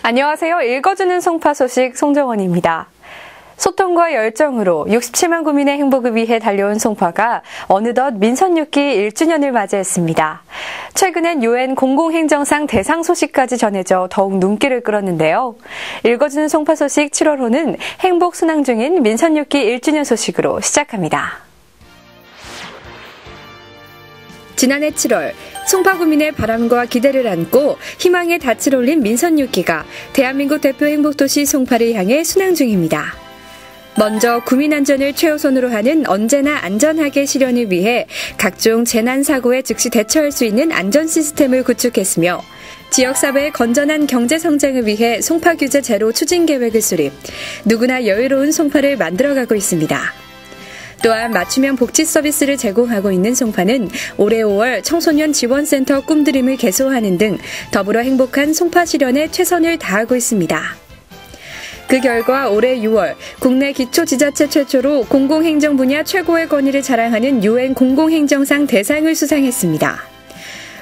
안녕하세요. 읽어주는 송파 소식 송정원입니다. 소통과 열정으로 67만 구민의 행복을 위해 달려온 송파가 어느덧 민선 6기 1주년을 맞이했습니다. 최근엔 UN 공공행정상 대상 소식까지 전해져 더욱 눈길을 끌었는데요. 읽어주는 송파 소식 7월호는 행복 순항 중인 민선 6기 1주년 소식으로 시작합니다. 지난해 7월 송파 구민의 바람과 기대를 안고 희망의 닻을 올린 민선 6기가 대한민국 대표 행복도시 송파를 향해 순항 중입니다. 먼저 구민 안전을 최우선으로 하는 언제나 안전하게 실현을 위해 각종 재난사고에 즉시 대처할 수 있는 안전 시스템을 구축했으며 지역사회의 건전한 경제성장을 위해 송파 규제 제로 추진 계획을 수립, 누구나 여유로운 송파를 만들어가고 있습니다. 또한 맞춤형 복지 서비스를 제공하고 있는 송파는 올해 5월 청소년 지원센터 꿈드림을 개소하는 등 더불어 행복한 송파 실현에 최선을 다하고 있습니다. 그 결과 올해 6월 국내 기초지자체 최초로 공공행정 분야 최고의 권위를 자랑하는 UN 공공행정상 대상을 수상했습니다.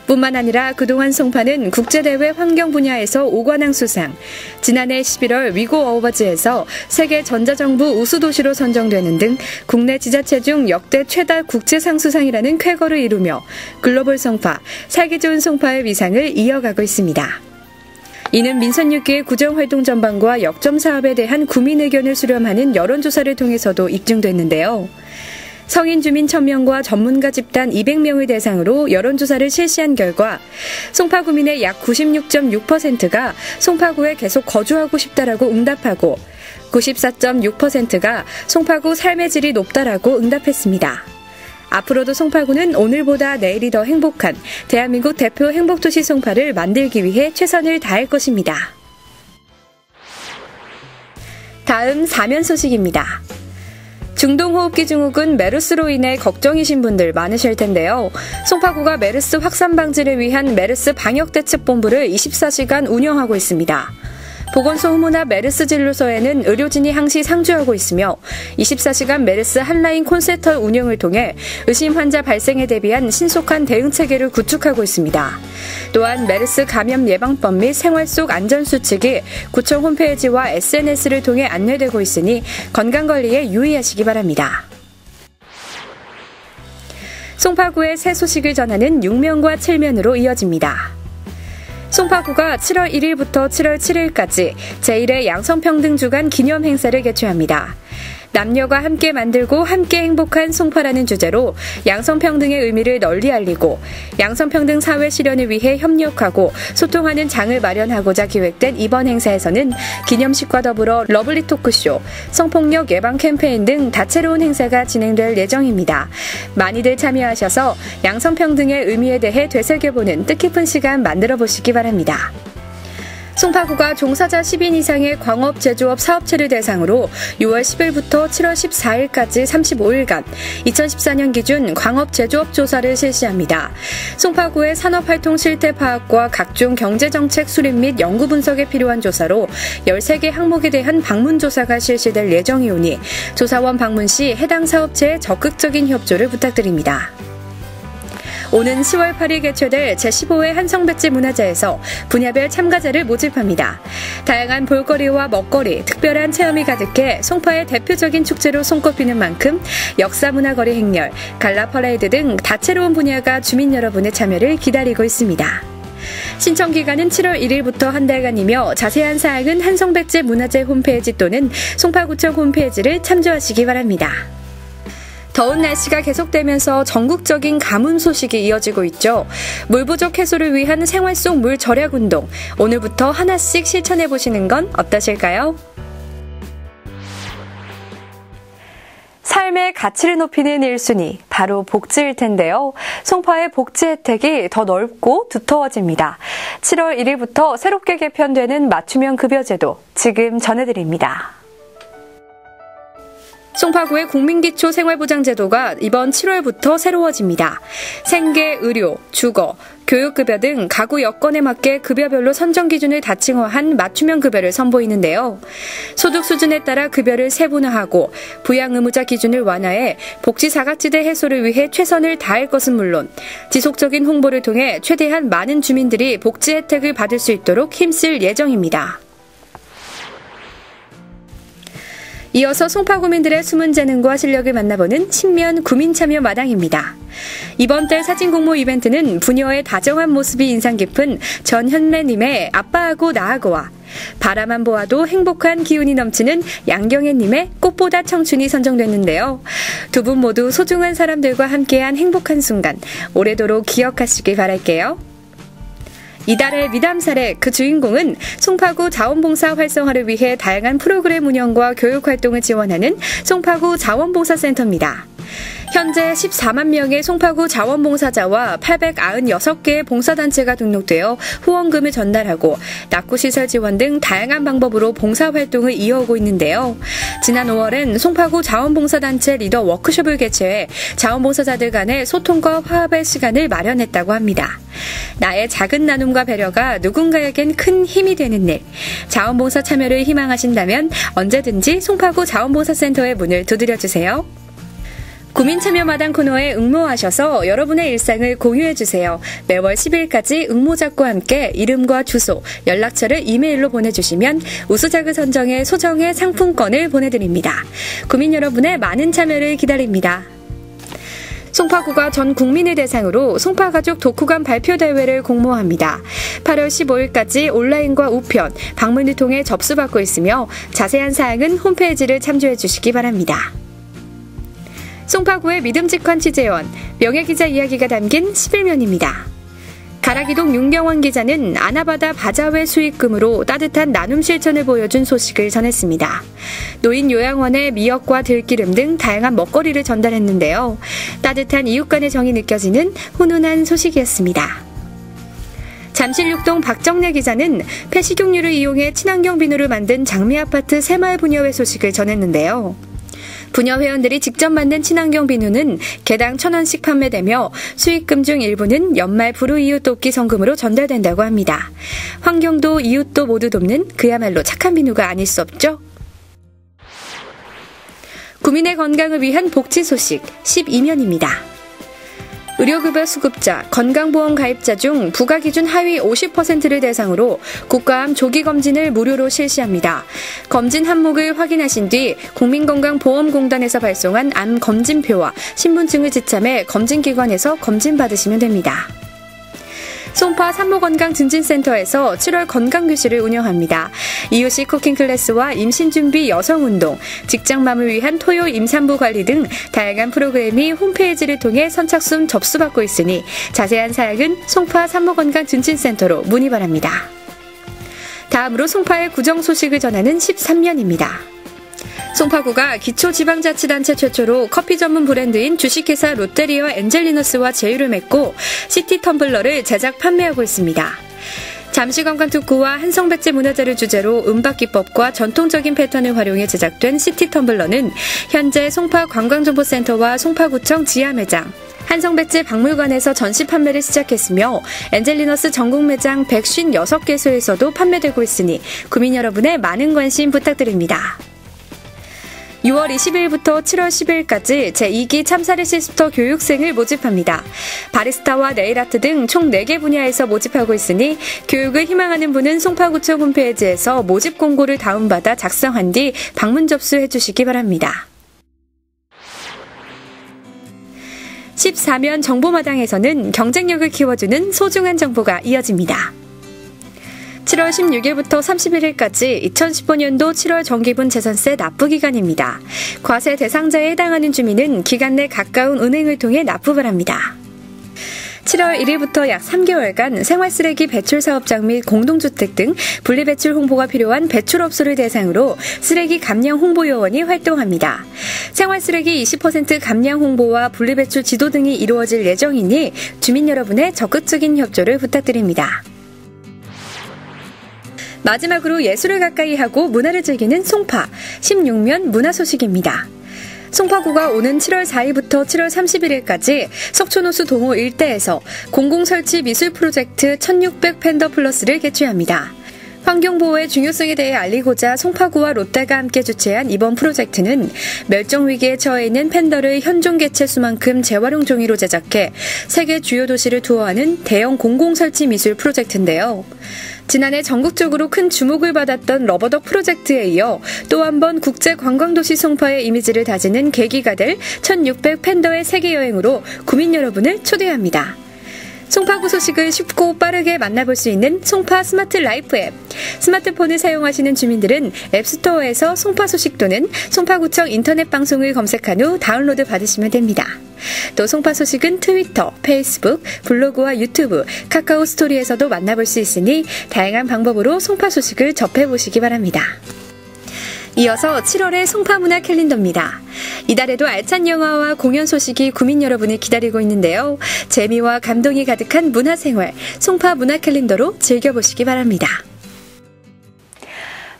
뿐만 아니라 그동안 송파는 국제대회 환경 분야에서 5관왕 수상, 지난해 11월 위고 어워즈에서 세계 전자정부 우수도시로 선정되는 등 국내 지자체 중 역대 최다 국제상 수상이라는 쾌거를 이루며 글로벌 송파, 살기 좋은 송파의 위상을 이어가고 있습니다. 이는 민선 6기의 구정활동 전반과 역점 사업에 대한 구민 의견을 수렴하는 여론조사를 통해서도 입증됐는데요. 성인 주민 1000명과 전문가 집단 200명을 대상으로 여론조사를 실시한 결과 송파 구민의 약 96.6%가 송파구에 계속 거주하고 싶다라고 응답하고 94.6%가 송파구 삶의 질이 높다라고 응답했습니다. 앞으로도 송파구는 오늘보다 내일이 더 행복한 대한민국 대표 행복도시 송파를 만들기 위해 최선을 다할 것입니다. 다음 사면 소식입니다. 중동호흡기 증후군 메르스로 인해 걱정이신 분들 많으실 텐데요. 송파구가 메르스 확산 방지를 위한 메르스 방역대책본부를 24시간 운영하고 있습니다. 보건소 후문앞 메르스 진료소에는 의료진이 항시 상주하고 있으며 24시간 메르스 한라인 콜센터 운영을 통해 의심 환자 발생에 대비한 신속한 대응 체계를 구축하고 있습니다. 또한 메르스 감염 예방법 및 생활 속 안전수칙이 구청 홈페이지와 SNS를 통해 안내되고 있으니 건강관리에 유의하시기 바랍니다. 송파구의 새 소식을 전하는 6면과 7면으로 이어집니다. 송파구가 7월 1일부터 7월 7일까지 제1회 양성평등 주간 기념 행사를 개최합니다. 남녀가 함께 만들고 함께 행복한 송파라는 주제로 양성평등의 의미를 널리 알리고 양성평등 사회 실현을 위해 협력하고 소통하는 장을 마련하고자 기획된 이번 행사에서는 기념식과 더불어 러블리 토크쇼, 성폭력 예방 캠페인 등 다채로운 행사가 진행될 예정입니다. 많이들 참여하셔서 양성평등의 의미에 대해 되새겨보는 뜻깊은 시간 만들어보시기 바랍니다. 송파구가 종사자 10인 이상의 광업, 제조업, 사업체를 대상으로 6월 10일부터 7월 14일까지 35일간 2014년 기준 광업, 제조업 조사를 실시합니다. 송파구의 산업활동 실태 파악과 각종 경제정책 수립 및 연구 분석에 필요한 조사로 13개 항목에 대한 방문조사가 실시될 예정이오니 조사원 방문 시 해당 사업체의 적극적인 협조를 부탁드립니다. 오는 10월 8일 개최될 제15회 한성백제 문화제에서 분야별 참가자를 모집합니다. 다양한 볼거리와 먹거리, 특별한 체험이 가득해 송파의 대표적인 축제로 손꼽히는 만큼 역사문화거리 행렬, 갈라 퍼레이드 등 다채로운 분야가 주민 여러분의 참여를 기다리고 있습니다. 신청 기간은 7월 1일부터 한 달간이며 자세한 사항은 한성백제 문화제 홈페이지 또는 송파구청 홈페이지를 참조하시기 바랍니다. 더운 날씨가 계속되면서 전국적인 가뭄 소식이 이어지고 있죠. 물 부족 해소를 위한 생활 속 물 절약 운동, 오늘부터 하나씩 실천해보시는 건 어떠실까요? 삶의 가치를 높이는 1순위, 바로 복지일 텐데요. 송파의 복지 혜택이 더 넓고 두터워집니다. 7월 1일부터 새롭게 개편되는 맞춤형 급여제도 지금 전해드립니다. 송파구의 국민기초생활보장제도가 이번 7월부터 새로워집니다. 생계, 의료, 주거, 교육급여 등 가구 여건에 맞게 급여별로 선정 기준을 다층화한 맞춤형 급여를 선보이는데요. 소득 수준에 따라 급여를 세분화하고 부양 의무자 기준을 완화해 복지 사각지대 해소를 위해 최선을 다할 것은 물론 지속적인 홍보를 통해 최대한 많은 주민들이 복지 혜택을 받을 수 있도록 힘쓸 예정입니다. 이어서 송파구민들의 숨은 재능과 실력을 만나보는 신면 구민참여 마당입니다. 이번 달 사진 공모 이벤트는 부녀의 다정한 모습이 인상 깊은 전현래님의 아빠하고 나하고와 바라만 보아도 행복한 기운이 넘치는 양경애님의 꽃보다 청춘이 선정됐는데요. 두 분 모두 소중한 사람들과 함께한 행복한 순간 오래도록 기억하시길 바랄게요. 이달의 미담사례 그 주인공은 송파구 자원봉사 활성화를 위해 다양한 프로그램 운영과 교육활동을 지원하는 송파구 자원봉사센터입니다. 현재 14만 명의 송파구 자원봉사자와 896개의 봉사단체가 등록되어 후원금을 전달하고 낙후시설 지원 등 다양한 방법으로 봉사활동을 이어오고 있는데요. 지난 5월엔 송파구 자원봉사단체 리더 워크숍을 개최해 자원봉사자들 간의 소통과 화합의 시간을 마련했다고 합니다. 나의 작은 나눔과 배려가 누군가에겐 큰 힘이 되는 일. 자원봉사 참여를 희망하신다면 언제든지 송파구 자원봉사센터의 문을 두드려주세요. 구민참여마당 코너에 응모하셔서 여러분의 일상을 공유해주세요. 매월 10일까지 응모작과 함께 이름과 주소, 연락처를 이메일로 보내주시면 우수작을 선정해 소정의 상품권을 보내드립니다. 구민 여러분의 많은 참여를 기다립니다. 송파구가 전 국민을 대상으로 송파가족 독후감 발표대회를 공모합니다. 8월 15일까지 온라인과 우편, 방문을 통해 접수받고 있으며 자세한 사항은 홈페이지를 참조해 주시기 바랍니다. 송파구의 믿음직한 취재원, 명예기자 이야기가 담긴 11면입니다. 가락이동 윤경원 기자는 아나바다 바자회 수익금으로 따뜻한 나눔 실천을 보여준 소식을 전했습니다. 노인 요양원에 미역과 들기름 등 다양한 먹거리를 전달했는데요. 따뜻한 이웃 간의 정이 느껴지는 훈훈한 소식이었습니다. 잠실육동 박정래 기자는 폐식용유를 이용해 친환경 비누를 만든 장미아파트 새마을 부녀회 소식을 전했는데요. 부녀 회원들이 직접 만든 친환경 비누는 개당 1,000원씩 판매되며 수익금 중 일부는 연말 불우이웃 돕기 성금으로 전달된다고 합니다. 환경도 이웃도 모두 돕는 그야말로 착한 비누가 아닐 수 없죠. 구민의 건강을 위한 복지 소식 12면입니다. 의료급여 수급자, 건강보험 가입자 중 부가기준 하위 50%를 대상으로 국가암 조기검진을 무료로 실시합니다. 검진 항목을 확인하신 뒤 국민건강보험공단에서 발송한 암 검진표와 신분증을 지참해 검진기관에서 검진받으시면 됩니다. 송파 산모건강증진센터에서 7월 건강교실을 운영합니다. 이유식 쿠킹클래스와 임신준비 여성운동, 직장맘을 위한 토요 임산부 관리 등 다양한 프로그램이 홈페이지를 통해 선착순 접수받고 있으니 자세한 사항은 송파 산모건강증진센터로 문의 바랍니다. 다음으로 송파의 구정 소식을 전하는 13면입니다. 송파구가 기초지방자치단체 최초로 커피 전문 브랜드인 주식회사 롯데리아 엔젤리너스와 제휴를 맺고 시티텀블러를 제작 판매하고 있습니다. 잠시관광특구와 한성백제 문화재를 주제로 음박기법과 전통적인 패턴을 활용해 제작된 시티텀블러는 현재 송파관광정보센터와 송파구청 지하매장, 한성백제 박물관에서 전시 판매를 시작했으며 엔젤리너스 전국 매장 156개소에서도 판매되고 있으니 구민 여러분의 많은 관심 부탁드립니다. 6월 20일부터 7월 10일까지 제2기 참사리 시스터 교육생을 모집합니다. 바리스타와 네일아트 등 총 4개 분야에서 모집하고 있으니 교육을 희망하는 분은 송파구청 홈페이지에서 모집 공고를 다운받아 작성한 뒤 방문 접수해 주시기 바랍니다. 14면 정보마당에서는 경쟁력을 키워주는 소중한 정보가 이어집니다. 7월 16일부터 31일까지 2015년도 7월 정기분 재산세 납부 기간입니다. 과세 대상자에 해당하는 주민은 기간 내 가까운 은행을 통해 납부를 합니다. 7월 1일부터 약 3개월간 생활쓰레기 배출사업장 및 공동주택 등 분리배출 홍보가 필요한 배출업소를 대상으로 쓰레기 감량 홍보요원이 활동합니다. 생활쓰레기 20% 감량 홍보와 분리배출 지도 등이 이루어질 예정이니 주민 여러분의 적극적인 협조를 부탁드립니다. 마지막으로 예술을 가까이 하고 문화를 즐기는 송파 16면 문화 소식입니다. 송파구가 오는 7월 4일부터 7월 31일까지 석촌호수 동호 일대에서 공공설치 미술 프로젝트 1600 팬더 플러스를 개최합니다. 환경보호의 중요성에 대해 알리고자 송파구와 롯데가 함께 주최한 이번 프로젝트는 멸종위기에 처해 있는 팬더를 현종 개체 수만큼 재활용 종이로 제작해 세계 주요 도시를 투어하는 대형 공공설치 미술 프로젝트인데요. 지난해 전국적으로 큰 주목을 받았던 러버덕 프로젝트에 이어 또 한 번 국제관광도시 송파의 이미지를 다지는 계기가 될 1600 팬더의 세계여행으로 구민 여러분을 초대합니다. 송파구 소식을 쉽고 빠르게 만나볼 수 있는 송파 스마트 라이프 앱. 스마트폰을 사용하시는 주민들은 앱스토어에서 송파 소식 또는 송파구청 인터넷 방송을 검색한 후 다운로드 받으시면 됩니다. 또 송파 소식은 트위터, 페이스북, 블로그와 유튜브, 카카오 스토리에서도 만나볼 수 있으니 다양한 방법으로 송파 소식을 접해보시기 바랍니다. 이어서 7월의 송파 문화 캘린더입니다. 이달에도 알찬 영화와 공연 소식이 구민 여러분을 기다리고 있는데요. 재미와 감동이 가득한 문화생활, 송파 문화 캘린더로 즐겨보시기 바랍니다.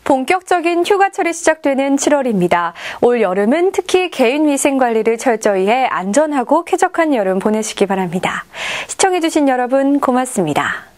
본격적인 휴가철이 시작되는 7월입니다. 올 여름은 특히 개인 위생 관리를 철저히 해 안전하고 쾌적한 여름 보내시기 바랍니다. 시청해주신 여러분 고맙습니다.